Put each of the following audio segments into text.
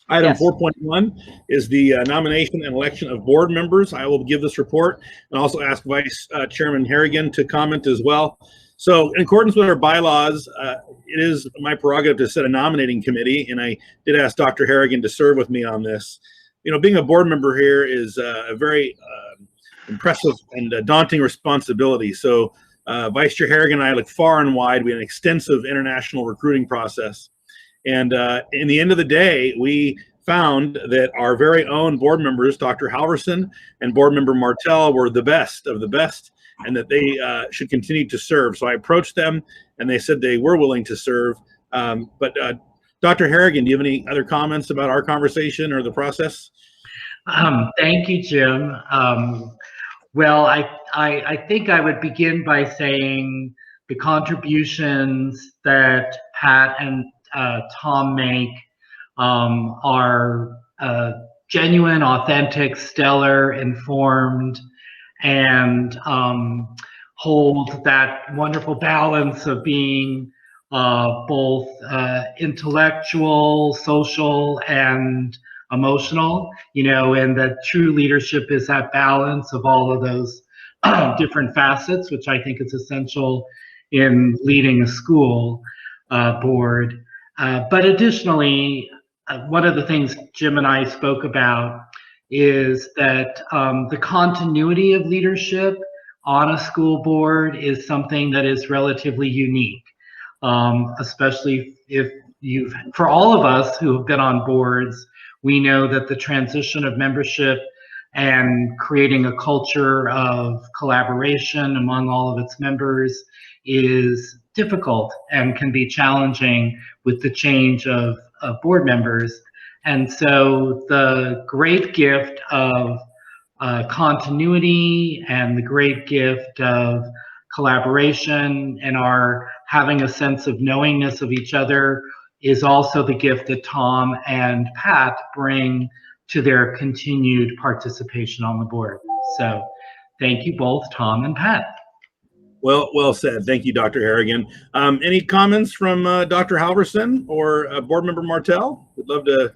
Item Yes. 4.1 is the nomination and election of board members. I will give this report and also ask Vice Chairman Harrigan to comment as well. So in accordance with our bylaws, it is my prerogative to set a nominating committee, and I did ask Dr. Harrigan to serve with me on this. You know, being a board member here is a very impressive and daunting responsibility. So Vice Chair Harrigan and I look far and wide. We have an extensive international recruiting process. And in the end of the day, we found that our very own board members, Dr. Halverson and board member Martell, were the best of the best, and that they should continue to serve. So I approached them, and they said they were willing to serve. But Dr. Harrigan, do you have any other comments about our conversation or the process? Thank you, Jim. Well, I think I would begin by saying the contributions that Pat and Tom make are genuine, authentic, stellar, informed, and hold that wonderful balance of being both intellectual, social, and emotional, you know, and that true leadership is that balance of all of those different facets, which I think is essential in leading a school board. But additionally, one of the things Jim and I spoke about is that the continuity of leadership on a school board is something that is relatively unique, especially if for all of us who have been on boards, we know that the transition of membership and creating a culture of collaboration among all of its members is difficult and can be challenging with the change of board members. And so the great gift of continuity and the great gift of collaboration and our having a sense of knowingness of each other is also the gift that Tom and Pat bring to their continued participation on the board. So thank you both, Tom and Pat. Well said. Thank you, Dr. Harrigan. Any comments from Dr. Halverson or board member Martell? We'd love to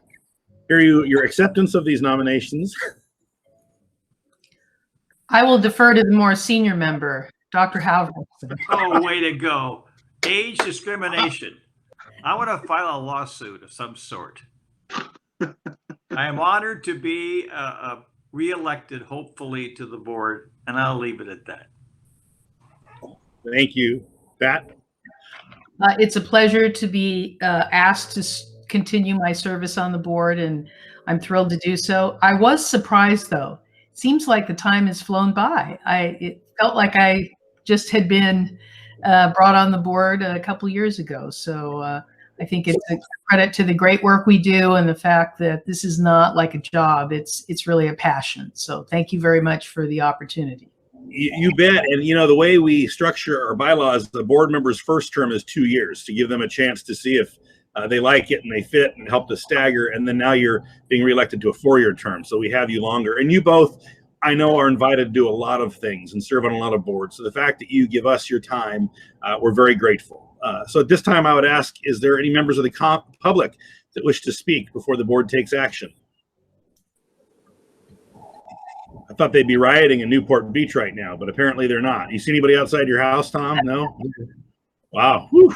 hear your acceptance of these nominations. I will defer to the more senior member, Dr. Halverson. Oh, way to go. Age discrimination. I want to file a lawsuit of some sort. I am honored to be re-elected, hopefully, to the board, and I'll leave it at that. Thank you. Pat? It's a pleasure to be asked to continue my service on the board, and I'm thrilled to do so. I was surprised, though. It seems like the time has flown by. It felt like I just had been brought on the board a couple years ago. So I think it's a credit to the great work we do and the fact that this is not like a job. It's really a passion. So thank you very much for the opportunity. You bet. And, you know, the way we structure our bylaws, the board member's first term is 2 years to give them a chance to see if they like it and they fit and help to stagger. And then now you're being reelected to a 4-year term. So we have you longer. And you both, I know, are invited to do a lot of things and serve on a lot of boards. So the fact that you give us your time, we're very grateful. So at this time, I would ask, is there any members of the public that wish to speak before the board takes action? I thought they'd be rioting in Newport Beach right now, but apparently they're not. You see anybody outside your house, Tom? No? Wow. Whew.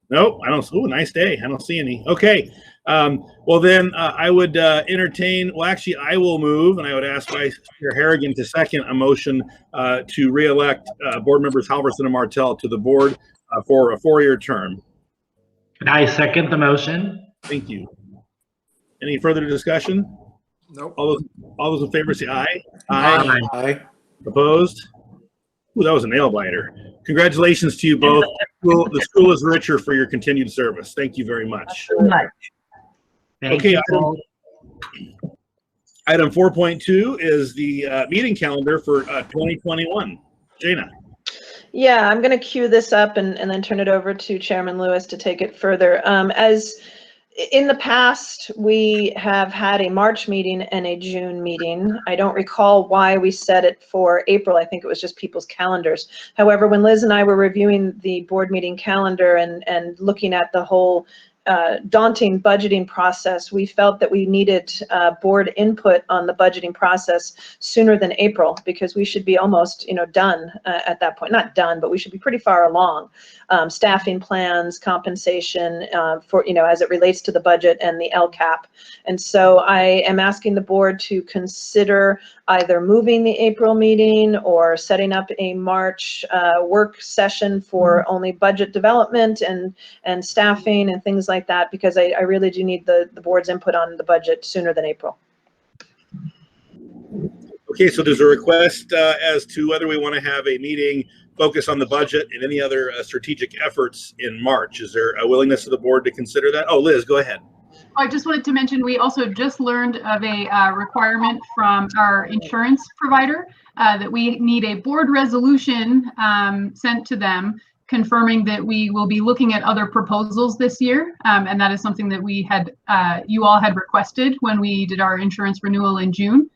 Nope, I don't. Oh, nice day. I don't see any. Okay. Well, then I would entertain, well, actually, I will move, and I would ask Vice Chair Harrigan to second a motion to re-elect board members Halverson and Martell to the board for a 4-year term. And I second the motion. Thank you. Any further discussion? Nope. All those in favor say aye. Aye. Aye. Opposed? Ooh, that was a nail biter. Congratulations to you both. The school is richer for your continued service. Thank you very much. Thank Okay, you. item 4.2 is the meeting calendar for 2021. Jana. Yeah, I'm going to queue this up and then turn it over to Chairman Lewis to take it further. As in the past, we have had a March meeting and a June meeting. I don't recall why we set it for April. I think it was just people's calendars. However, when Liz and I were reviewing the board meeting calendar and looking at the whole daunting budgeting process, we felt that we needed board input on the budgeting process sooner than April, because we should be almost, done at that point. Not done, but we should be pretty far along. Staffing plans, compensation for, as it relates to the budget and the LCAP. And so I am asking the board to consider either moving the April meeting or setting up a March work session for only budget development and staffing and things like that, because I really do need the board's input on the budget sooner than April. Okay, so there's a request as to whether we want to have a meeting focused on the budget and any other strategic efforts in March. Is there a willingness of the board to consider that? Oh, Liz, go ahead. I just wanted to mention, we also just learned of a requirement from our insurance provider that we need a board resolution sent to them confirming that we will be looking at other proposals this year. And that is something that we had, you all had requested when we did our insurance renewal in June.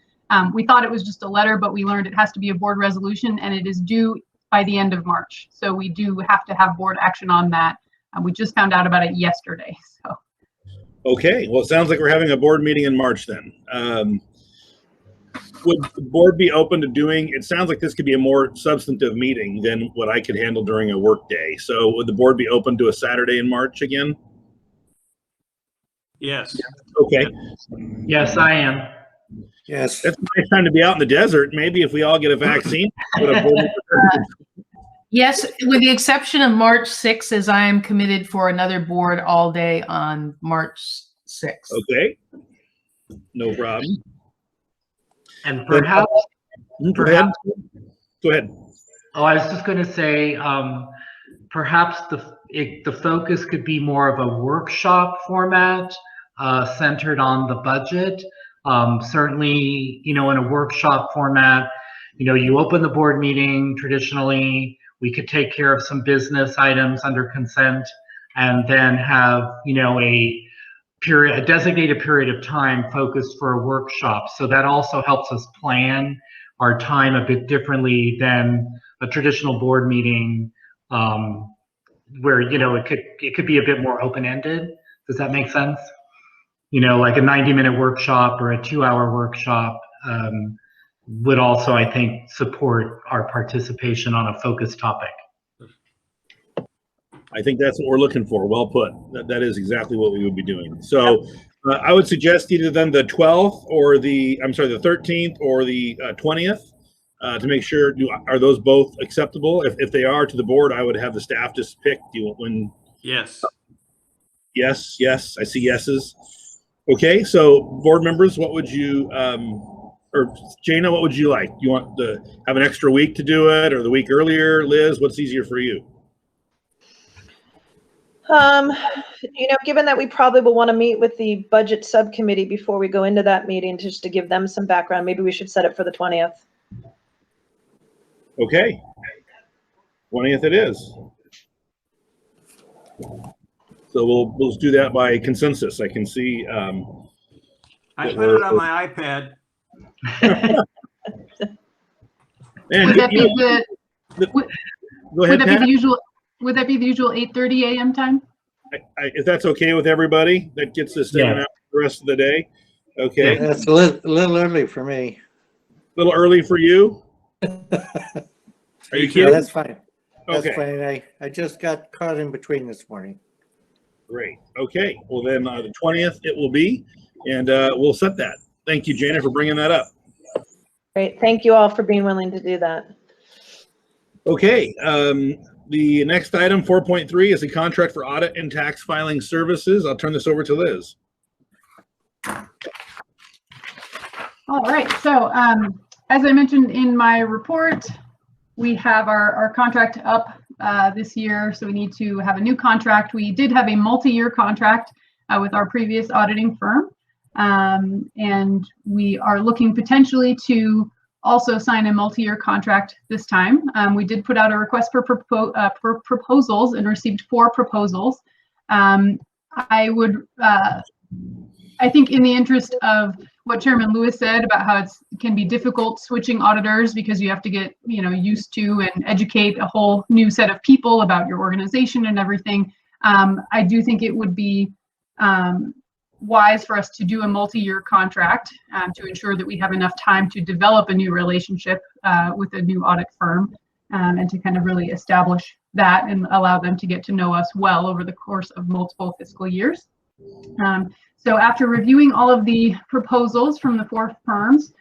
We thought it was just a letter, but we learned it has to be a board resolution, and it is due by the end of March. So we do have to have board action on that. We just found out about it yesterday. So. Okay, well, it sounds like we're having a board meeting in March then. Would the board be open to doing, it sounds like this could be a more substantive meeting than what I could handle during a work day. So would the board be open to a Saturday in March again? Yes. Okay. Yes, I am. Yes. That's a nice time to be out in the desert. Maybe if we all get a vaccine. Yes, with the exception of March 6th, as I am committed for another board all day on March 6th. Okay. No problem. And perhaps, Go ahead. Go ahead. oh, I was just going to say, perhaps the focus could be more of a workshop format centered on the budget. Certainly, in a workshop format, you open the board meeting traditionally. We could take care of some business items under consent, and then have, a designated period of time focused for a workshop. So that also helps us plan our time a bit differently than a traditional board meeting, where, it could be a bit more open-ended. Does that make sense? Like a 90-minute workshop or a 2-hour workshop would also, I think, support our participation on a focused topic. I think that's what we're looking for. Well put. That is exactly what we would be doing. So I would suggest either then the 12th or the 13th or the 20th to make sure, are those both acceptable? If they are to the board, I would have the staff just pick. Yes. Yes, yes, I see yeses. Okay, so board members, what would you, or Jana, what would you like? You want to have an extra week to do it, or the week earlier? Liz, what's easier for you? Given that we probably will want to meet with the budget subcommittee before we go into that meeting, just to give them some background, maybe we should set it for the 20th. Okay, 20th it is. So we'll do that by consensus. I can see. I put it on my iPad. Man, Would that be go ahead, Pat. Would that be the usual 8:30 a.m. time? If that's okay with everybody, that gets us in and out for the rest of the day. Okay. That's a little early for me. A little early for you? Are you Yeah, kidding? that's fine. That's Okay. fine. I just got caught in between this morning. Great. Okay. Well, then the 20th it will be, and we'll set that. Thank you, Jana, for bringing that up. Great. Thank you all for being willing to do that. Okay. The next item, 4.3, is a contract for audit and tax filing services. I'll turn this over to Liz. All right, so as I mentioned in my report, we have our contract up this year, so we need to have a new contract. We did have a multi-year contract with our previous auditing firm, and we are looking potentially to also sign a multi-year contract this time. We did put out a request for proposals and received 4 proposals. I think in the interest of what Chairman Lewis said about how it can be difficult switching auditors because you have to get used to and educate a whole new set of people about your organization and everything, I do think it would be wise for us to do a multi-year contract to ensure that we have enough time to develop a new relationship with a new audit firm and to kind of really establish that and allow them to get to know us well over the course of multiple fiscal years. So after reviewing all of the proposals from the 4 firms,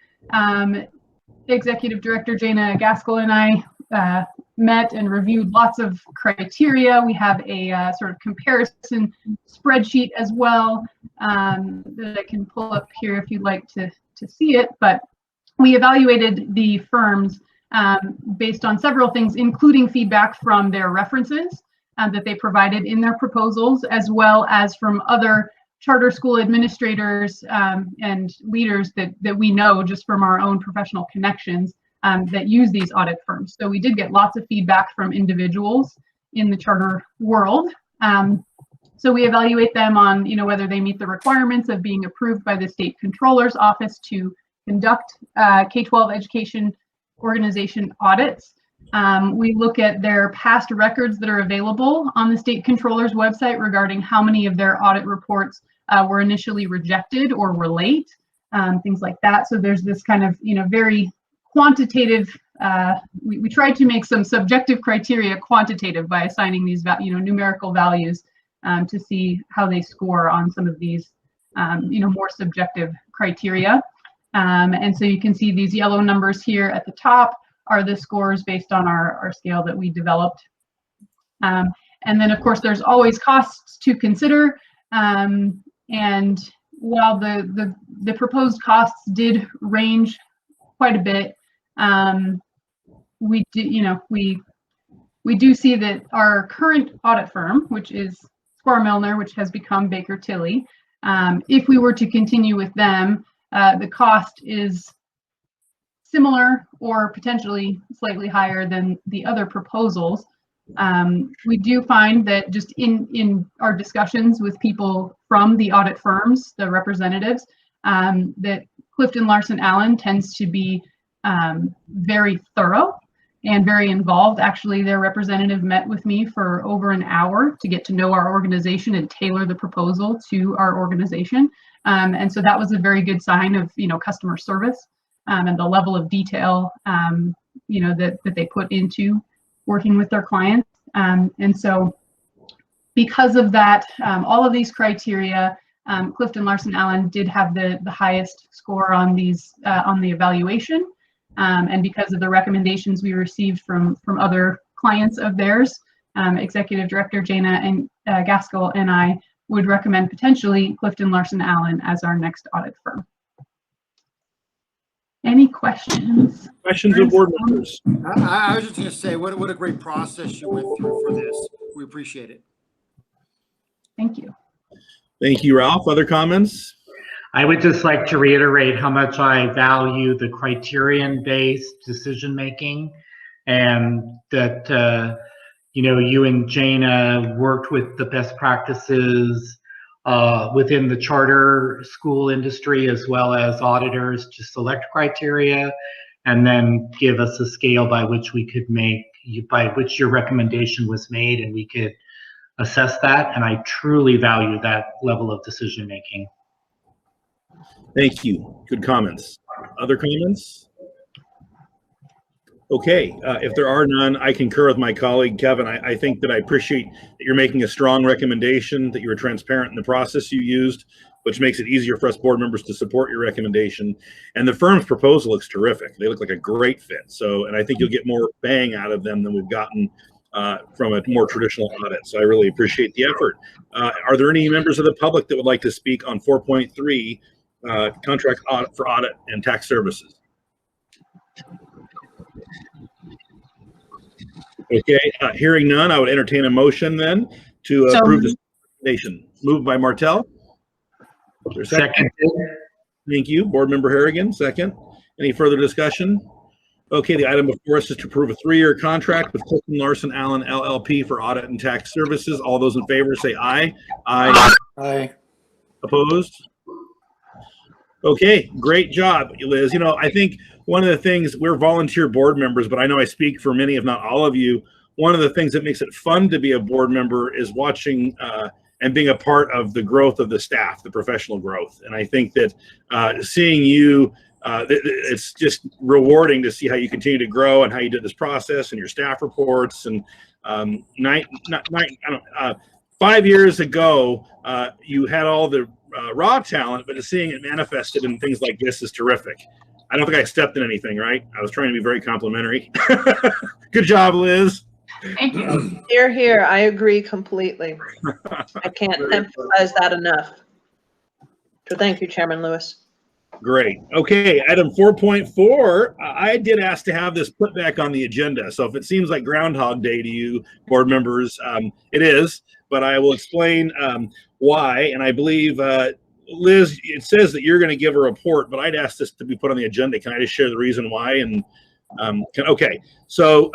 Executive Director Jana Gaskell and I met and reviewed lots of criteria. We have a sort of comparison spreadsheet as well that I can pull up here if you'd like to see it. But we evaluated the firms based on several things, including feedback from their references that they provided in their proposals, as well as from other charter school administrators and leaders that we know just from our own professional connections that use these audit firms. So we did get lots of feedback from individuals in the charter world. So we evaluate them on, whether they meet the requirements of being approved by the state controller's office to conduct K-12 education organization audits. We look at their past records that are available on the state controller's website regarding how many of their audit reports were initially rejected or were late, things like that. So there's this kind of, very quantitative, we tried to make some subjective criteria quantitative by assigning these, numerical values to see how they score on some of these, more subjective criteria. And so you can see these yellow numbers here at the top are the scores based on our scale that we developed. And then of course there's always costs to consider. And while the proposed costs did range quite a bit, we do see that our current audit firm, which is Squire Milner, which has become Baker Tilly, if we were to continue with them, the cost is similar or potentially slightly higher than the other proposals. We do find that just in our discussions with people from the audit firms, the representatives, that Clifton Larson Allen tends to be very thorough and very involved. Actually, their representative met with me for over an hour to get to know our organization and tailor the proposal to our organization. And so that was a very good sign of, customer service and the level of detail, that they put into working with their clients. And so because of that, all of these criteria, Clifton Larson Allen did have the highest score on these on the evaluation. And because of the recommendations we received from other clients of theirs, Executive Director Jana and Gaskell and I would recommend potentially Clifton Larson Allen as our next audit firm. Any questions? Questions of board members? I was just going to say, what a great process you went through for this. We appreciate it. Thank you. Thank you, Ralph. Other comments? I would just like to reiterate how much I value the criterion-based decision-making, and that, you and Jana worked with the best practices within the charter school industry as well as auditors to select criteria, and then give us a scale by which we could by which your recommendation was made, and we could assess that. And I truly value that level of decision making. Thank you. Good comments. Other comments? Okay, if there are none, I concur with my colleague, Kevin. I think that I appreciate that you're making a strong recommendation, that you were transparent in the process you used, which makes it easier for us board members to support your recommendation. And the firm's proposal looks terrific. They look like a great fit. So, and I think you'll get more bang out of them than we've gotten from a more traditional audit. So I really appreciate the effort. Are there any members of the public that would like to speak on 4.3, contract audit for audit and tax services? Okay, hearing none, I would entertain a motion then to approve this recommendation. Moved by Martell. Second. Thank you. Board Member Harrigan, second. Any further discussion? Okay, the item before us is to approve a 3-year contract with Clifton Larson Allen LLP for audit and tax services. All those in favor say aye. Aye. Aye. Opposed? Okay, great job, Liz. I think one of the things, we're volunteer board members, but I know I speak for many, if not all of you. one of the things that makes it fun to be a board member is watching and being a part of the growth of the staff, the professional growth. And I think that seeing you, it's just rewarding to see how you continue to grow and how you did this process and your staff reports. And 5 years ago, you had all the raw talent, but seeing it manifested in things like this is terrific. I don't think I stepped in anything, right? I was trying to be very complimentary. Good job, Liz. Thank you. Here, here, I agree completely. I can't emphasize that enough. So thank you, Chairman Lewis. Great. Okay, item 4.4, I did ask to have this put back on the agenda. So if it seems like Groundhog Day to you, board members, it is, but I will explain why. And I believe, Liz, it says that you're going to give a report, but I'd ask this to be put on the agenda. Can I just share the reason why? And okay, so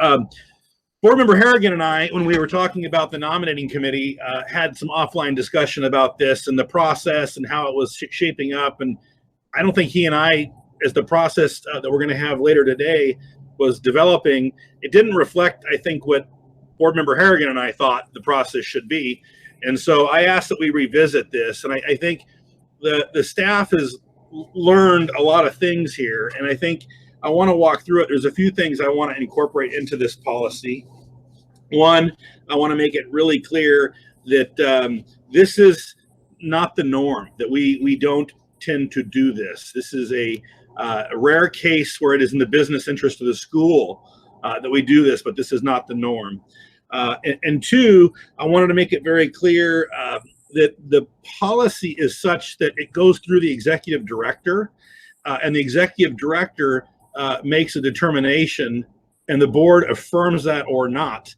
Board Member Harrigan and I, when we were talking about the nominating committee, had some offline discussion about this and the process and how it was shaping up. And I don't think he and I, as the process that we're going to have later today was developing, it didn't reflect, I think, what Board Member Harrigan and I thought the process should be. And so I asked that we revisit this. And I think the staff has learned a lot of things here. And I think I want to walk through it. There's a few things I want to incorporate into this policy. One, I want to make it really clear that this is not the norm, that we don't tend to do this. This is a rare case where it is in the business interest of the school that we do this, but this is not the norm. And two, I wanted to make it very clear that the policy is such that it goes through the executive director, and the executive director makes a determination, and the board affirms that or not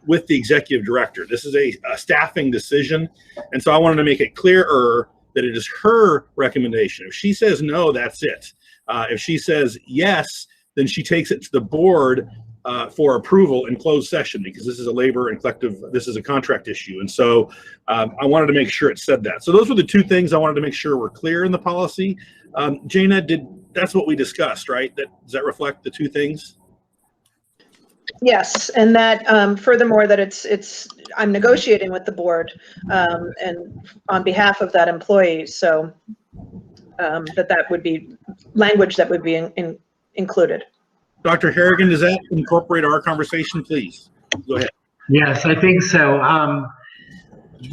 with the executive director. This is a staffing decision, and so I wanted to make it clearer that it is her recommendation. If she says no, that's it. If she says yes, then she takes it to the board for approval in closed session, because this is a labor and collective, this is a contract issue. And so I wanted to make sure it said that. So those were the two things I wanted to make sure were clear in the policy. Jana, that's what we discussed, right? Does that reflect the two things? Yes, and that furthermore, that I'm negotiating with the board and on behalf of that employee. So that would be language that would be included. Dr. Harrigan, does that incorporate our conversation, please? Go ahead. Yes, I think so.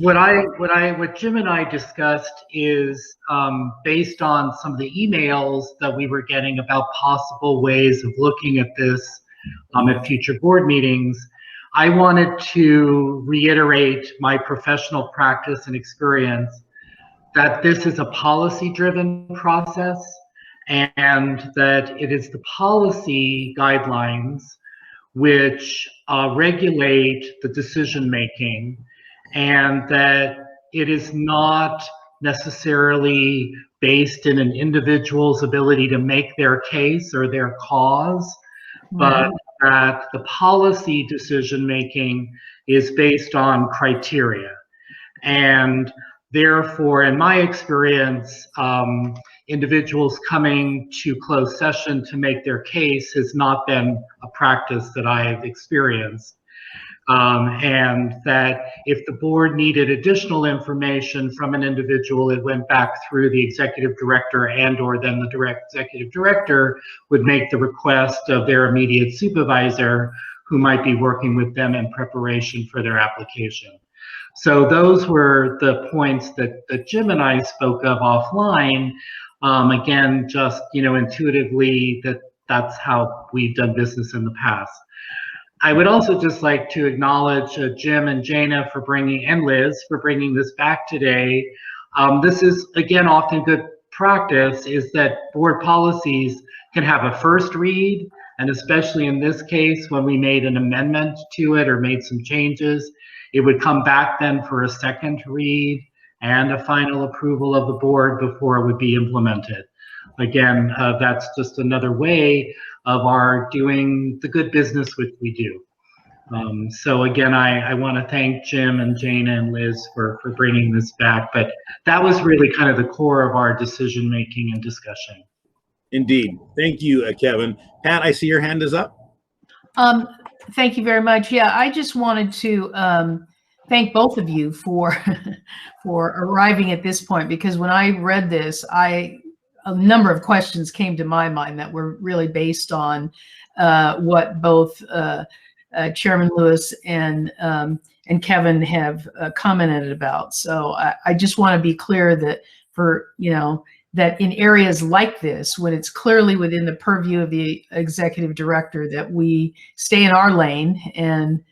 What Jim and I discussed is based on some of the emails that we were getting about possible ways of looking at this at future board meetings. I wanted to reiterate my professional practice and experience that this is a policy-driven process, and that it is the policy guidelines which regulate the decision-making, and that it is not necessarily based in an individual's ability to make their case or their cause, but that the policy decision-making is based on criteria. And therefore, in my experience, individuals coming to closed session to make their case has not been a practice that I have experienced. And that if the board needed additional information from an individual, it went back through the executive director, and or then the executive director would make the request of their immediate supervisor, who might be working with them in preparation for their application. So those were the points that Jim and I spoke of offline. Again, just, intuitively that's how we've done business in the past. I would also just like to acknowledge Jim and Jana and Liz for bringing this back today. This is, again, often good practice, is that board policies can have a first read, and especially in this case, when we made an amendment to it or made some changes, it would come back then for a second read and a final approval of the board before it would be implemented. Again, that's just another way of our doing the good business which we do. So again, I want to thank Jim and Jana and Liz for bringing this back, but that was really kind of the core of our decision making and discussion. Indeed. Thank you, Kevin. Pat, I see your hand is up. Thank you very much. Yeah, I just wanted to thank both of you for for arriving at this point, because when I read this, a number of questions came to my mind that were really based on what both Chairman Lewis and Kevin have commented about. So I just want to be clear that that in areas like this, when it's clearly within the purview of the executive director, that we stay in our lane and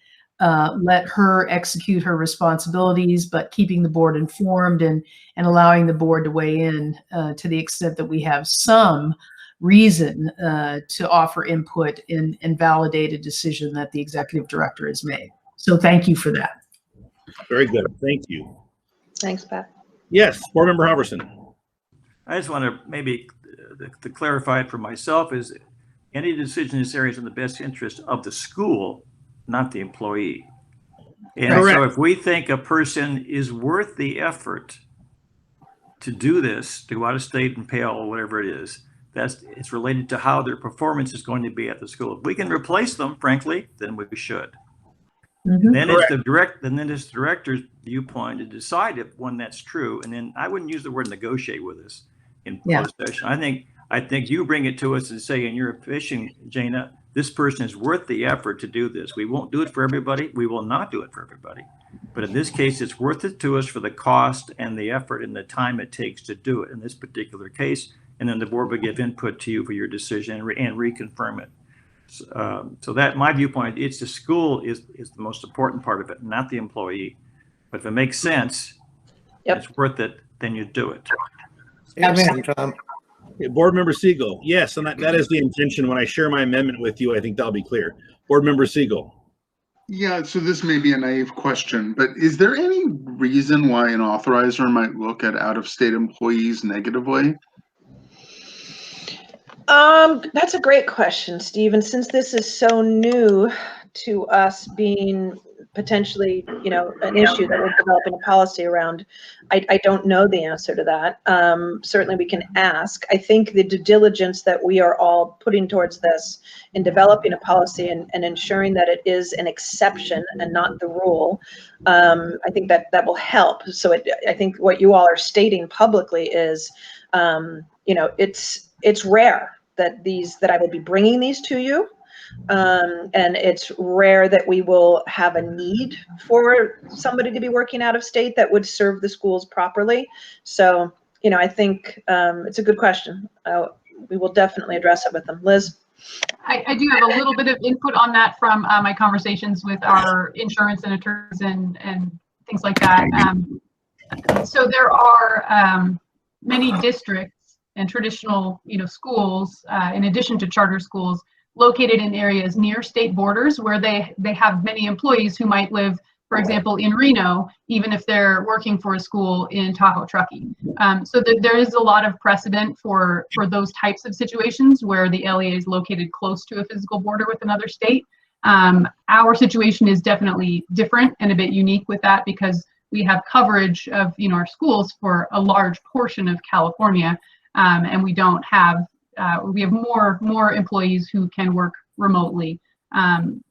let her execute her responsibilities, but keeping the board informed and allowing the board to weigh in to the extent that we have some reason to offer input and validate a decision that the executive director has made. So thank you for that. Very good. Thank you. Thanks, Pat. Yes, Board Member Halverson. I just want to maybe to clarify it for myself is any decision in this area is in the best interest of the school, not the employee. And Correct. so if we think a person is worth the effort to do this, to go out of state and pay all whatever it is, it's related to how their performance is going to be at the school. If we can replace them, frankly, then we should. Mm-hmm. And then it's the director's viewpoint to decide if that's true. And then I wouldn't use the word negotiate with us in closed session. I think you bring it to us and say, in your opinion, Jana, this person is worth the effort to do this. We won't do it for everybody. We will not do it for everybody. But in this case, it's worth it to us for the cost and the effort and the time it takes to do it in this particular case. And then the board will give input to you for your decision and reconfirm it. So that my viewpoint, it's the school is the most important part of it, not the employee. But if it makes sense, it's worth it, then you do it. Amen, Tom. Board Member Siegel. Yes, and that is the intention. When I share my amendment with you, I think that'll be clear. Board Member Siegel. Yeah, so this may be a naive question, but is there any reason why an authorizer might look at out-of-state employees negatively? That's a great question, Steve. And since this is so new to us, being potentially, an issue that we're developing a policy around, I don't know the answer to that. Certainly we can ask. I think the due diligence that we are all putting towards this in developing a policy and ensuring that it is an exception and not the rule, I think that will help. So I think what you all are stating publicly is, it's rare that I will be bringing these to you. And it's rare that we will have a need for somebody to be working out of state that would serve the schools properly. So, I think it's a good question. We will definitely address it with them. Liz? I do have a little bit of input on that from my conversations with our insurance and attorneys and things like that. So there are many districts and traditional, schools, in addition to charter schools, located in areas near state borders where they have many employees who might live, for example, in Reno, even if they're working for a school in Tahoe, Truckee. So there is a lot of precedent for those types of situations where the LEA is located close to a physical border with another state. Our situation is definitely different and a bit unique with that because we have coverage of our schools for a large portion of California, and we don't have we have more employees who can work remotely,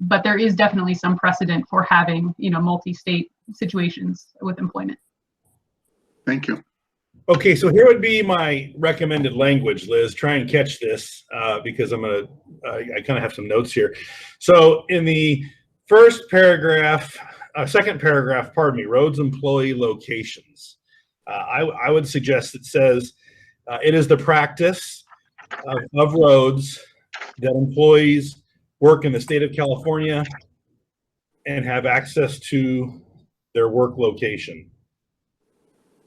but there is definitely some precedent for having multi-state situations with employment. Thank you. Okay, so here would be my recommended language, Liz. Try and catch this because I kind of have some notes here. So in the first paragraph, second paragraph, pardon me, roads employee locations. I would suggest it says it is the practice of roads that employees work in the state of California and have access to their work location.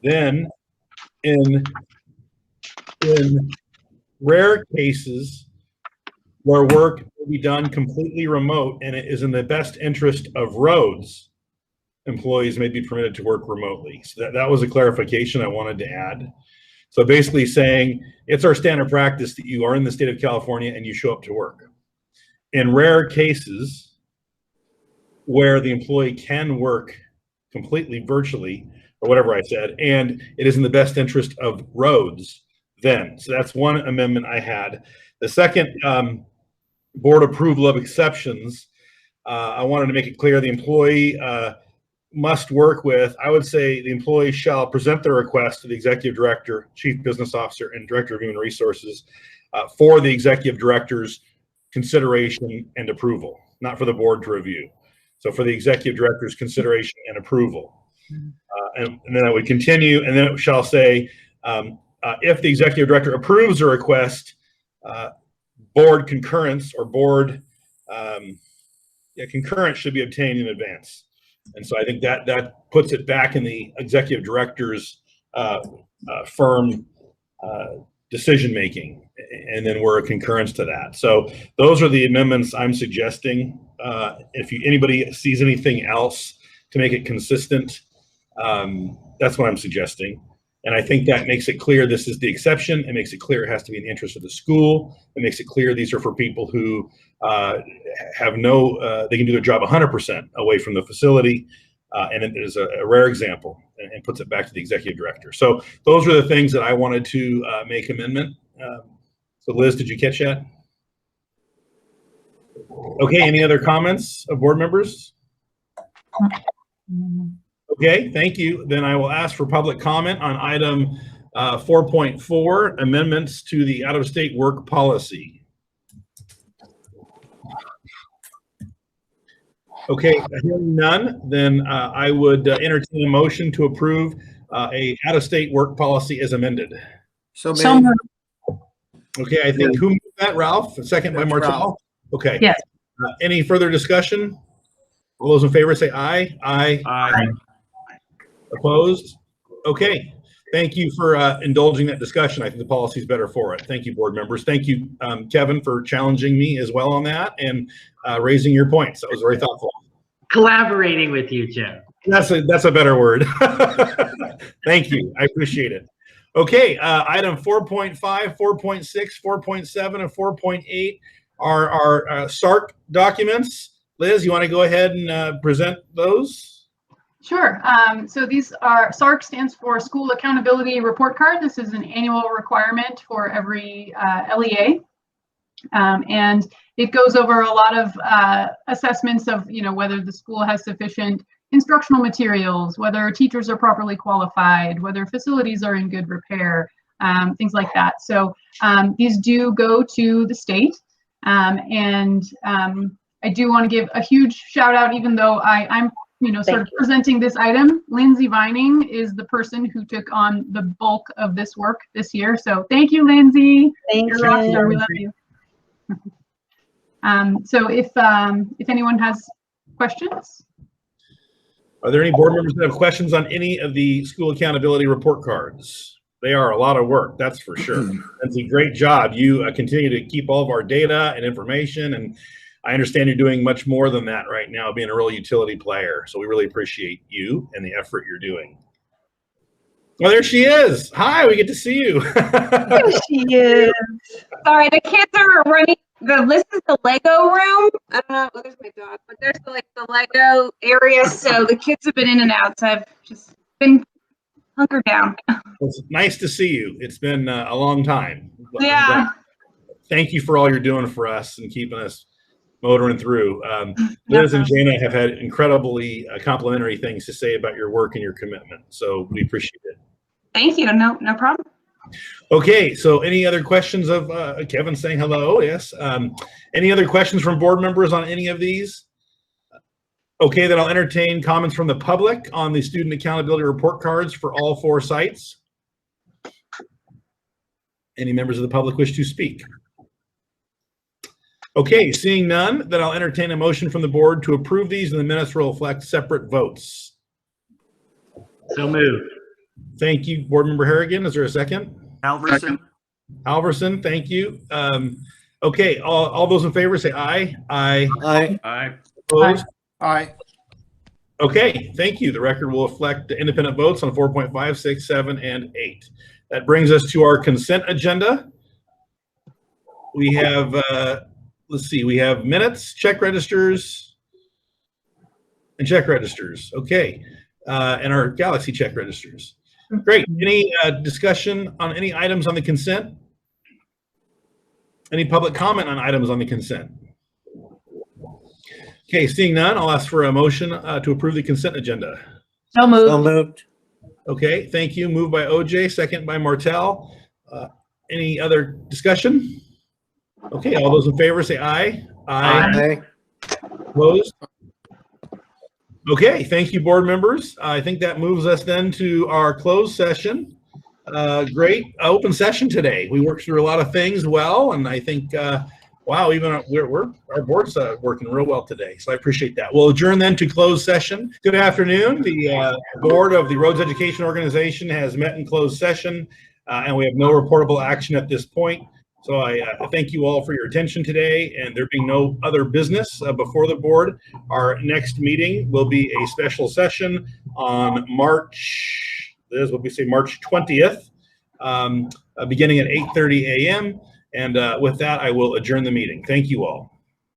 Then in rare cases where work will be done completely remote and it is in the best interest of roads, employees may be permitted to work remotely. So that was a clarification I wanted to add. So basically saying it's our standard practice that you are in the state of California and you show up to work. In rare cases where the employee can work completely virtually or whatever I said, and it is in the best interest of roads then. So that's one amendment I had. The second, board approval of exceptions. I wanted to make it clear the employee must work with, I would say the employee shall present their request to the executive director, chief business officer, and director of human resources for the executive director's consideration and approval, not for the board to review. So for the executive director's consideration and approval. And then I would continue, and then it shall say, if the executive director approves a request, board concurrence or board concurrence should be obtained in advance. And so I think that puts it back in the executive director's firm decision making, and then we're a concurrence to that. So those are the amendments I'm suggesting. If anybody sees anything else to make it consistent, that's what I'm suggesting. And I think that makes it clear this is the exception. It makes it clear it has to be in the interest of the school. It makes it clear these are for people who have no, they can do their job 100% away from the facility. And it is a rare example, and puts it back to the executive director. So those are the things that I wanted to make amendment. So Liz, did you catch that? Okay, any other comments of board members? Okay, thank you. Then I will ask for public comment on item 4.4, amendments to the out-of-state work policy. Okay, hearing none, then I would entertain a motion to approve a out-of-state work policy as amended. So moved. Okay, I think who moved that, Ralph? Second by Martel. Ralph. Okay. Yes. Any further discussion? All those in favor say aye. Aye. Aye. Opposed? Okay. Thank you for indulging that discussion. I think the policy is better for it. Thank you, board members. Thank you, Kevin, for challenging me as well on that and raising your points. That was very thoughtful. Collaborating with you, Jim. That's a better word. Thank you. I appreciate it. Okay, item 4.5, 4.6, 4.7, and 4.8 are our SARC documents. Liz, you want to go ahead and present those? Sure. So these are, SARC stands for School Accountability Report Card. This is an annual requirement for every LEA. And it goes over a lot of assessments of, whether the school has sufficient instructional materials, whether teachers are properly qualified, whether facilities are in good repair, things like that. So these do go to the state. And I do want to give a huge shout out, even though I'm sort of presenting this item. Lindsay Vining is the person who took on the bulk of this work this year. So thank you, Lindsay. Thank You're a rock star. you. We love you. So if anyone has questions. Are there any board members that have questions on any of the school accountability report cards? They are a lot of work, that's for sure. That's a great job. You continue to keep all of our data and information, and I understand you're doing much more than that right now, being a real utility player. So we really appreciate you and the effort you're doing. Well, there she is. Hi, we get to see you. There she is. Sorry, the kids are running. This is the Lego room. I don't know. There's my dog, but there's the Lego area. So the kids have been in and out. So I've just been hunkered down. It's nice to see you. It's been a long time. Yeah. Thank you for all you're doing for us and keeping us motoring through. Liz and Jana have had incredibly complimentary things to say about your work and your commitment. So we appreciate it. Thank you. No problem. Okay, so any other questions of Kevin saying hello? Yes. Any other questions from board members on any of these? Okay, then I'll entertain comments from the public on the student accountability report cards for all 4 sites. Any members of the public wish to speak? Okay, seeing none, then I'll entertain a motion from the board to approve these, and the minutes will reflect separate votes. So moved. Thank you, Board Member Harrigan. Is there a second? Alverson. Alverson, thank you. Okay, all those in favor say aye. Aye. Aye. Aye. Opposed? Aye. Okay, thank you. The record will reflect the independent votes on 4.5, 6, 7, and 8. That brings us to our consent agenda. We have, let's see, we have minutes, check registers, and check registers. Okay, and our Galaxy check registers. Great. Any discussion on any items on the consent? Any public comment on items on the consent? Okay, seeing none, I'll ask for a motion to approve the consent agenda. So moved. So moved. Okay, thank you. Moved by OJ, second by Martel. Any other discussion? Okay, all those in favor say aye. Aye. Opposed? Okay, thank you, board members. I think that moves us then to our closed session. Great open session today. We worked through a lot of things well, and I think, wow, even our board's working real well today. So I appreciate that. We'll adjourn then to closed session. Good afternoon. The board of the Roads Education Organization has met in closed session, and we have no reportable action at this point. So I thank you all for your attention today, and there being no other business before the board, our next meeting will be a special session on March 20th, beginning at 8:30 a.m. And with that, I will adjourn the meeting. Thank you all.